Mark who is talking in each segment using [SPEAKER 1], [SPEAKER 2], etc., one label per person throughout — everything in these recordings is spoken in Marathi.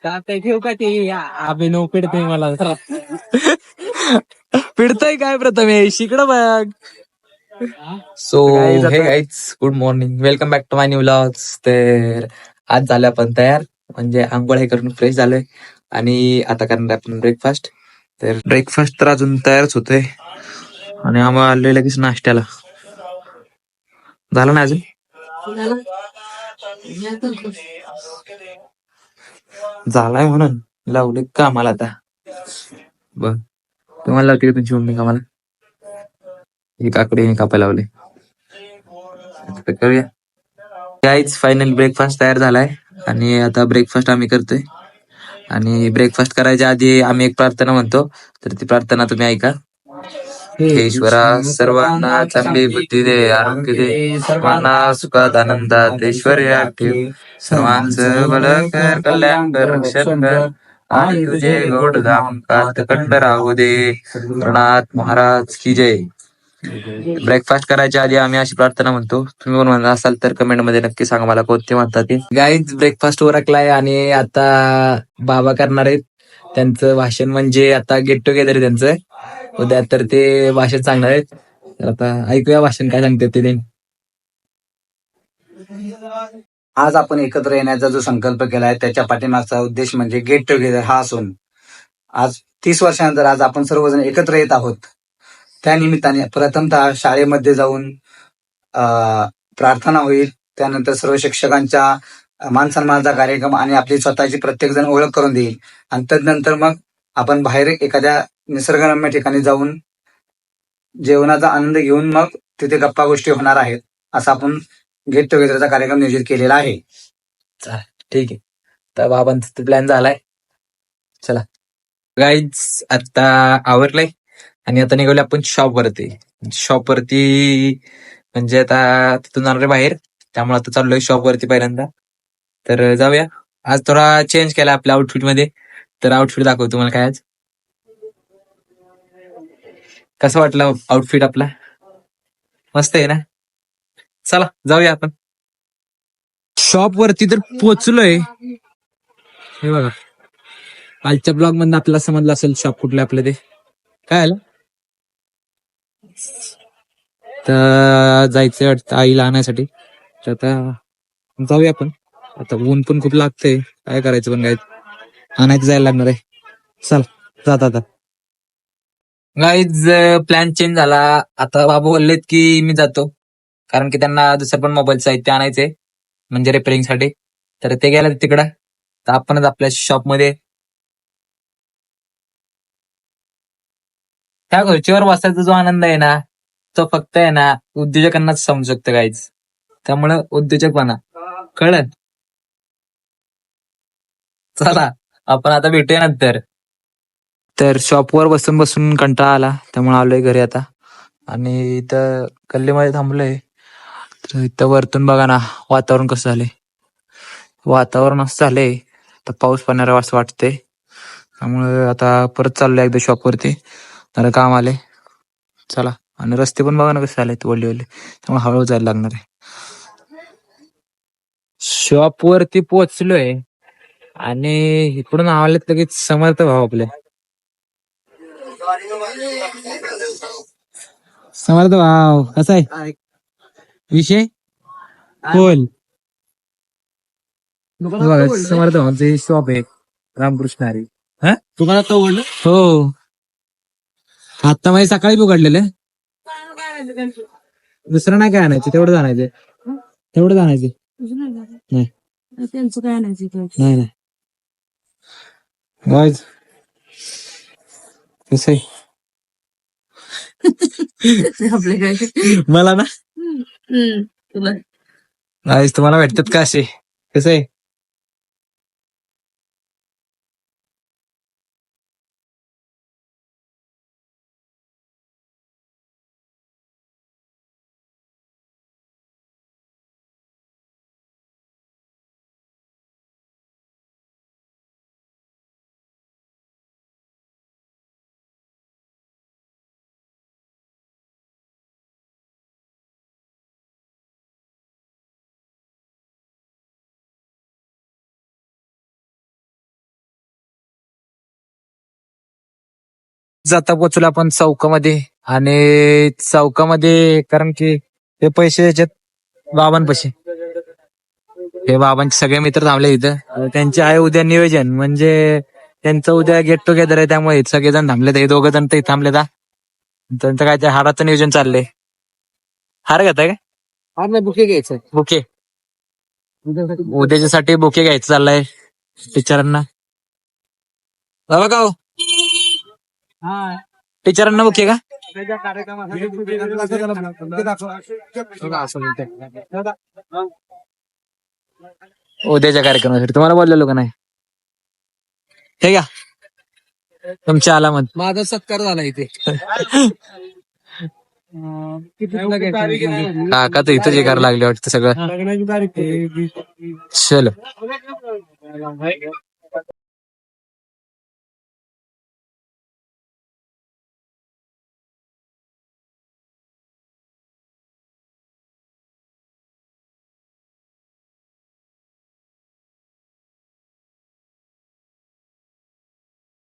[SPEAKER 1] का ते ठेव का ते अभिनव पिडतोय मला पिडतोय काय प्रथमेश इकडं बघ. So hey guys good morning, welcome back to my new vlogs. तर आज झालं आपण तयार, म्हणजे आंघोळ हे करून फ्रेश झालोय आणि आता करणार आपण ब्रेकफास्ट. तर ब्रेकफास्ट तर अजून तयारच होतोय आणि आम्हाला आलोय लगेच नाश्त्याला. झालं ना अजून? झालाय म्हणून लावले कामाला आता. बघ तुम्हाला लावते का तुमची मम्मी कामाला? हे काकडे कापायला लावले. आता करूया. काहीच फायनल ब्रेकफास्ट तयार झालाय आणि आता ब्रेकफास्ट आम्ही करतोय. आणि ब्रेकफास्ट करायच्या आधी आम्ही एक प्रार्थना म्हणतो, तर ती प्रार्थना तुम्ही ऐका. हे ईश्वरा, सर्वांना चांगली बुद्धी दे, आरोग्य दे, सर्वांना सुखात आनंदात ऐश्वर्यात ठेव, सर्वांचं भलं कर, कल्याण कर, रक्षण कर आणि तुझे गोडधाम कातखंड राहू दे. प्रणात महाराज की जय. ब्रेकफास्ट करायच्या आधी आम्ही अशी प्रार्थना म्हणतो. तुम्ही पण म्हणत असाल तर कमेंट मध्ये नक्की सांगा मला कोणते म्हणतात ते. गाईज ब्रेकफास्ट ओरकलाय आणि आता बाबा करणार आहेत त्यांचं भाषण, म्हणजे आता गेट टुगेदर आहे त्यांचं उद्या, तर ते भाषण सांगणार आहेत. तर आता ऐकूया भाषण काय सांगतात ते.
[SPEAKER 2] आज आपण एकत्र येण्याचा जो संकल्प केलाय त्याच्या पाठीमागचा उद्देश म्हणजे गेट टुगेदर हा असून आज 30 वर्षानंतर आज आपण सर्वजण एकत्र येत आहोत. त्या निमित्ताने प्रथमतः शाळेमध्ये जाऊन प्रार्थना होईल, त्यानंतर सर्व शिक्षकांच्या मान सन्मानाचा कार्यक्रम आणि आपली स्वतःची प्रत्येक जण ओळख करून देईल आणि तदनंतर मग आपण बाहेर एखाद्या निसर्गरम्य ठिकाणी जाऊन जेवणाचा आनंद घेऊन मग तिथे गप्पा गोष्टी होणार आहेत. असा आपण गेट टुगेदरचा कार्यक्रम नियोजित केलेला आहे.
[SPEAKER 1] ठीक आहे, तर बाबांचा प्लॅन झालाय. चला गाईज आता आवरलंय आणि आता निघालो आपण शॉपवरती. म्हणजे आता तिथून जाणार आहे बाहेर, त्यामुळे आता चाललोय शॉपवरती पहिल्यांदा. तर जाऊया. आज थोडा चेंज केला आपल्या आउटफिट मध्ये, तर आउटफिट दाखवतो तुम्हाला. काय आज कसं वाटलं आउटफिट आपला? मस्त आहे ना. चला जाऊया आपण शॉप वरती. तर पोचलोय, हे बघा. कालच्या ब्लॉग मधून आपल्याला समजलं असेल शॉप कुठलं आपलं ते. काय आलं तर जायचंय वाटतं आईला आणण्यासाठी. तर आता जाऊया आपण. आता ऊन पण खूप लागतंय, काय करायचं पण काय आणायचं जायला लागणार आहे. चल जात आता. गाईज प्लॅन चेंज झाला. आता बाबू बोललेत की मी जातो, कारण की त्यांना दुसरं पण मोबाईल साहित्य आणायचंय, म्हणजे रिपेअरिंग साठी. तर ते गेले तिकडं, तर आपणच आपल्या शॉपमध्ये. त्या खुर्चीवर बसायचा जो आनंद आहे ना, तो फक्त आहे ना उद्योजकांनाच समजू शकतं गाईज. त्यामुळं उद्योजक बना, कळलं? चला आपण आता भेटूया नंतर. तर शॉपवर बसून बसून कंटाळा आला, त्यामुळे आलोय घरी आता. आणि इथं गल्लीमध्ये थांबलोय. तर इथं वरतून बघा ना वातावरण कसं झालंय. वातावरण असं झालंय तर पाऊस पडणार असं वाटतंय. त्यामुळे आता परत चाललोय एकदा शॉपवरती, जरा काम आले. चला. आणि रस्ते पण बघा ना कसे झालेत ओले ओले, त्यामुळे हळू जायला लागणार आहे. शॉप वरती पोहोचलोय आणि इकडून आवालेत लगेच समर्थ भाऊ आपले. समर्थ भाऊ कसा आहे विषय? बोल. बघा समर्थ भाऊंचं शॉप आहे, रामकृष्ण हरी. हा तुम्हाला तो उघडलं? हो, आता माझी सकाळी उघडलेलं. दुसरं नाही काय आणायचं, तेवढंच आणायचं. तेवढंच आणायचं. नाही त्यांचं काय आणायचं? नाही नाही. कसं आहे मला ना तुम्हाला भेटतात का असे? कसं आहे जाता पोचलो आपण चौकामध्ये. आणि चौकामध्ये कारण की हे पैसे याच्यात बाबांपाशी, हे बाबांचे सगळे मित्र थांबले इथं. त्यांचे आहे उद्या नियोजन, म्हणजे त्यांचं उद्या गेट टुगेदर आहे, त्यामुळे सगळेजण थांबले. हे दोघं जण ते थांबले. त्यांचं काय ते हाराचं नियोजन चाललंय. हार घेताय काय?
[SPEAKER 2] हार नाही, बुके घ्यायचं.
[SPEAKER 1] बुके उद्याच्यासाठी बुके घ्यायचं चाललंय टीचरांना. बाबा का हो, टीचरांना बुके का? उद्याच्या कार्यक्रमासाठी तुम्हाला बोललेलो का नाही? हे घ्या तुमच्या आलामत.
[SPEAKER 2] माझा सत्कार झाला इथे.
[SPEAKER 1] काका तर इथं जे करायला लागले वाटतं सगळं. चल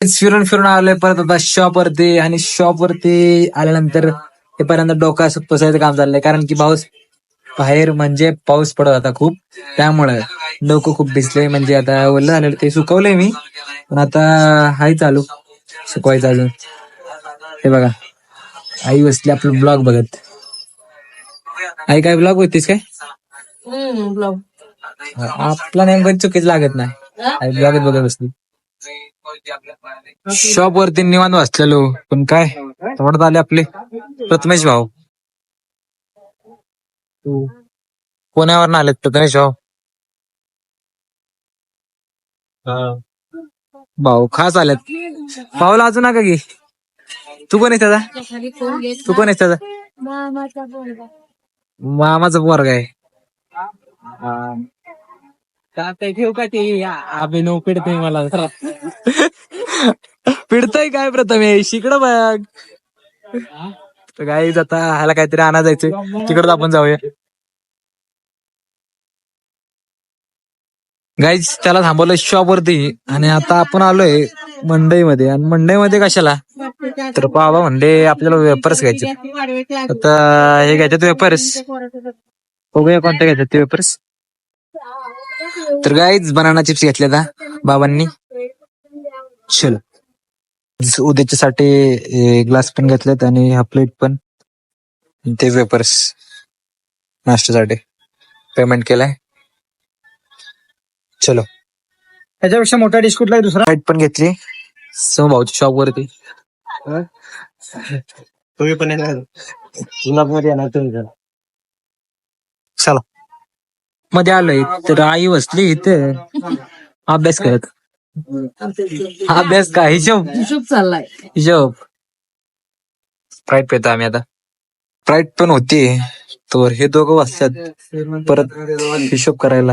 [SPEAKER 1] फिरून फिरून आलोय परत आता शॉपवरती. आणि शॉपवरती आल्यानंतर हे पर्यंत डोकं असं पुसायचं काम चाललंय, कारण की पाऊस बाहेर म्हणजे पाऊस पडत होता खूप, त्यामुळं डोकं खूप भिजलंय. म्हणजे आता ओलं झालेलं ते सुकवलंय मी, पण आता हाय चालू सुकवायचं अजून. हे बघा आई बसली आपलं ब्लॉग बघत. आई काय ब्लॉग होतीस काय? आपला नेमकं चुकीच लागत नाही, आई ब्लॉगच बघत बसली. शॉप वरती निवांत बसलेलो, पण काय थोडं आले आपले प्रथमेश भाऊ. पुण्यावर आलेत प्रथमेश भाऊ. भाऊ खास आलेत. भाऊला अजून नका घे. तू कोण आहे त्याचा? तू कोण आहे त्याचा? मामाचा पोरगा आहे.
[SPEAKER 2] ठेव का ते अभिनव पिडते मला.
[SPEAKER 1] पिडतय काय प्रथमेश? इकडं बघ. तर गाईज आता ह्याला काहीतरी आणा जायचंय, तिकडं आपण जाऊया. गाईज त्याला थांबवलंय शॉप वरती. आणि आता आपण आलोय मंडईमध्ये. आणि मंडईमध्ये कशाला? तर बाबा म्हणले आपल्याला वेपर्स घ्यायचे. आता हे घ्यायचे वेपर्स, बघूया कोणते घ्यायचे ते वेपर्स. तर गाईज बनाना चिप्स घेतले आता बाबांनी. चल उद्याच्यासाठी ग्लास पण घेतलेत आणि हा प्लेट पण, ते वेपर्स नाश्त्यासाठी पेमेंट केलाय. चलो
[SPEAKER 2] त्याच्यापेक्षा मोठा डिश कुठला आहे दुसरा?
[SPEAKER 1] प्लेट पण घेतली भाऊच्या शॉप वरती.
[SPEAKER 2] तुम्ही पण येणार मध्ये येणार तुम्ही.
[SPEAKER 1] चला मध्ये आलोय तर आई बसली इथे अभ्यास करत. अभ्यास का? हिशोब
[SPEAKER 2] चाललाय.
[SPEAKER 1] हिशोब. स्प्राईट पेतो आम्ही आता. स्प्राईट पण होती तर हे दोघं वाजतात परत हिशोब करायला.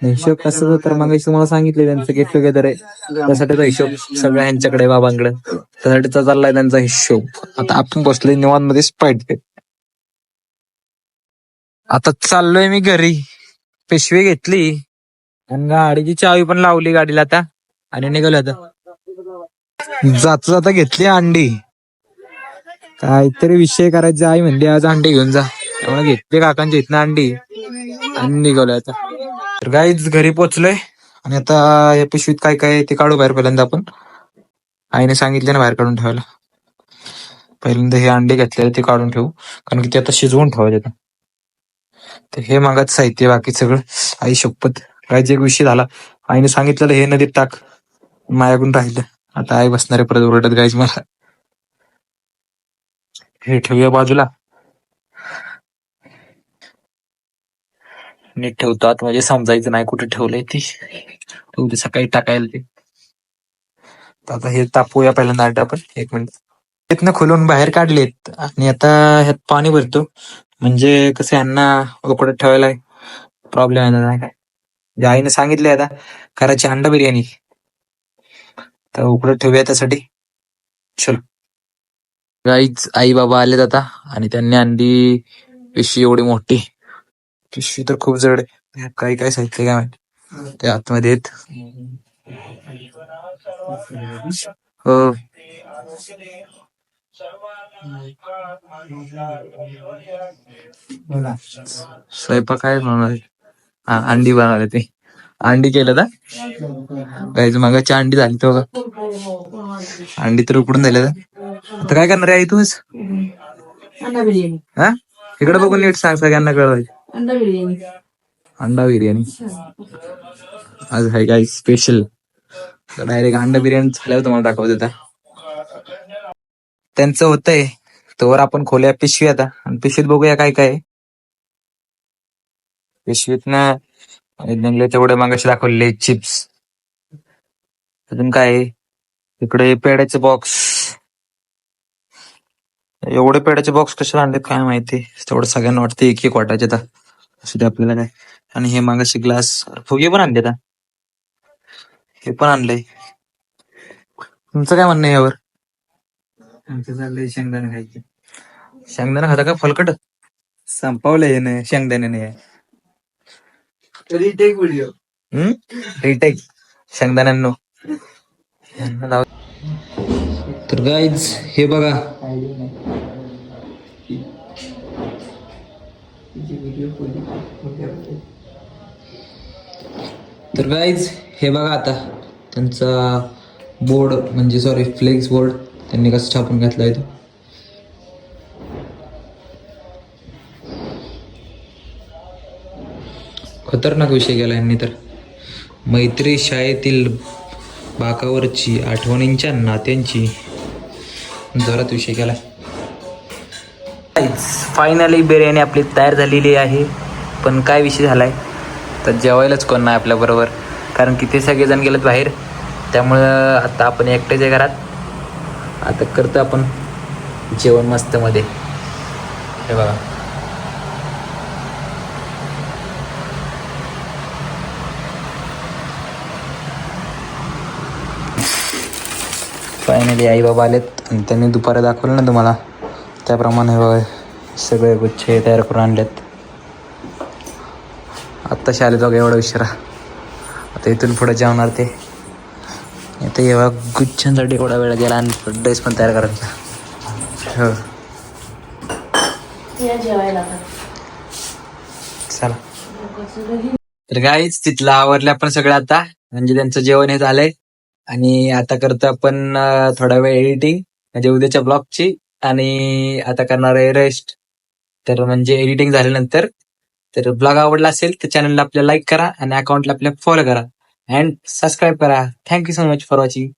[SPEAKER 1] हिशोब कसं तर मग तुम्हाला सांगितले त्यांचं गेट टुगेदर आहे, त्यासाठीचा हिशोब सगळ्या ह्यांच्याकडे बाबांकडे, त्यासाठीचा चाललाय त्यांचा हिशोब. आता आपण बसलोय निवांत मध्ये स्प्राईट पेत. आता चाललोय मी घरी. पिशवी घेतली आणि गाडीची चावी पण लावली गाडीला आता, आणि निघालो आता. जाता जाता घेतली अंडी. काहीतरी विषय करायचा आई म्हणली आज अंडी घेऊन जा, त्यामुळे घेतली काकांच्या इथनं अंडी आणि निघालोय आता. तर गाईच घरी पोचलोय. आणि आता या पिशवीत काय काय ते काढू बाहेर. पहिल्यांदा आपण आईने सांगितले ना बाहेर काढून ठेवायला. पहिल्यांदा हे अंडे घेतलेले ते काढून ठेवू, कारण की ते आता शिजवून ठेवायचे. तर हे मागात साहित्य बाकी सगळं. आई शपथ काय जे विषय झाला, आईने सांगितलेलं हे नदीत टाक, माझ्याकडून राहिलं. आता आई बसणारे परत ओरडत गाईज मला. हे ठेवूया बाजूला, नीट ठेवतो आत म्हणजे समजायचं नाही कुठे ठेवलंय ती. उद्या सकाळी टाकायला ते. आता हे तापूया पहिल्यांदा अंडे आपण. 1 मिनिट. इथनं खोलून बाहेर काढलेत आणि आता ह्यात पाणी भरतो, म्हणजे कसं यांना उकडत ठेवायला प्रॉब्लेम येणार नाही. काय आईने सांगितले आता करायची अंडा बिर्याणी, तर उकडत ठेवूया त्यासाठी. चल गाईच आई बाबा आलेत आता, आणि त्यांनी आणली पिशवी एवढी मोठी. पिशवी तर खूप जड आहे. काही काय साहित्य काय माहिती ते आतमध्ये आहेत. हो
[SPEAKER 2] बोला.
[SPEAKER 1] स्वयंपाक काय बनवणार आहे? हा, अंडी बनवले ते. अंडी केलं ना गाईज, मागाची अंडी झाली तो अंडी तर उकडून झाले. आता काय करणार आहे तूच? हा, इकडे बघून नीट सांग, सगळ्यांना कळवायचं. अंडा बिर्याणी आज आहे काय स्पेशल. डायरेक्ट अंडा बिर्याणी झाल्यावर तुम्हाला दाखवत होता. त्यांचं होतंय तोवर आपण खोल्या पिशवी आता, आणि पिशवीत बघूया काय काय आहे. पिशवीत ना निघले तेवढे मागाशी दाखवले चिप्स. अजून काय आहे? इकडे पेड्याचे बॉक्स. एवढे पेड्याचे बॉक्स कशाला आणले काय माहिती. तेवढं सगळ्यांना वाटतं एक एक वाटायचे आता, असं ते आपल्याला काय. आणि हे मागाशी ग्लास फुगे पण आणले आता, हे पण आणलंय. तुमचं काय म्हणणं आहे यावर?
[SPEAKER 2] आमचं चाललंय शेंगदाणे खायचे.
[SPEAKER 1] शेंगदाणा खाता का फलकट?
[SPEAKER 2] संपवलं हे नाही शेंगदाण्याने. Retake video.
[SPEAKER 1] रिटेक शेंगदाण्यांनो. तर गाईज हे बघा, तर गाईज हे बघा आता त्यांचा बोर्ड, म्हणजे सॉरी फ्लेक्स बोर्ड त्यांनी कसं छापून घातलाय तो. खतरनाक विषय केला यांनी तर. मैत्री शाळेतील बाकावरची आठवणींच्या नात्यांची जोरात विषय केला. फायनली बिर्याणी आपली तयार झालेली आहे. पण काय विषय झालाय तर जेवायलाच कोण नाही आपल्या बरोबर, कारण की ते सगळेजण गेलेत बाहेर. त्यामुळं आता आपण एकटेच आहे घरात. आता करतो आपण जेवण मस्त मध्ये. हे बघा, फायनली आई बाबा आलेत आणि त्यांनी दुपारी दाखवलं ना तुम्हाला, त्याप्रमाणे बघा सगळे गुच्छे तयार करून आणलेत. आत्ताशी आले बघा एवढा उशिरा. आता इथून पुढे जेवणार ते. आता एवढा गुच्छांसाठी एवढा वेळ गेला आणि ड्रेस पण तयार करायचा. हो चला. तर गाईच तिथलं आवरलं आपण सगळं आता, म्हणजे त्यांचं जेवण हे झालंय. आणि आता करतो आपण थोडा वेळ एडिटिंग, म्हणजे उद्याच्या ब्लॉगची. आणि आता करणार आहे रेस्ट. तर म्हणजे एडिटिंग झाल्यानंतर, तर ब्लॉग आवडला असेल तर चॅनलला आपल्या लाईक करा आणि अकाउंटला आपल्या फॉलो करा अँड सबस्क्राईब करा. Thank you so much for watching.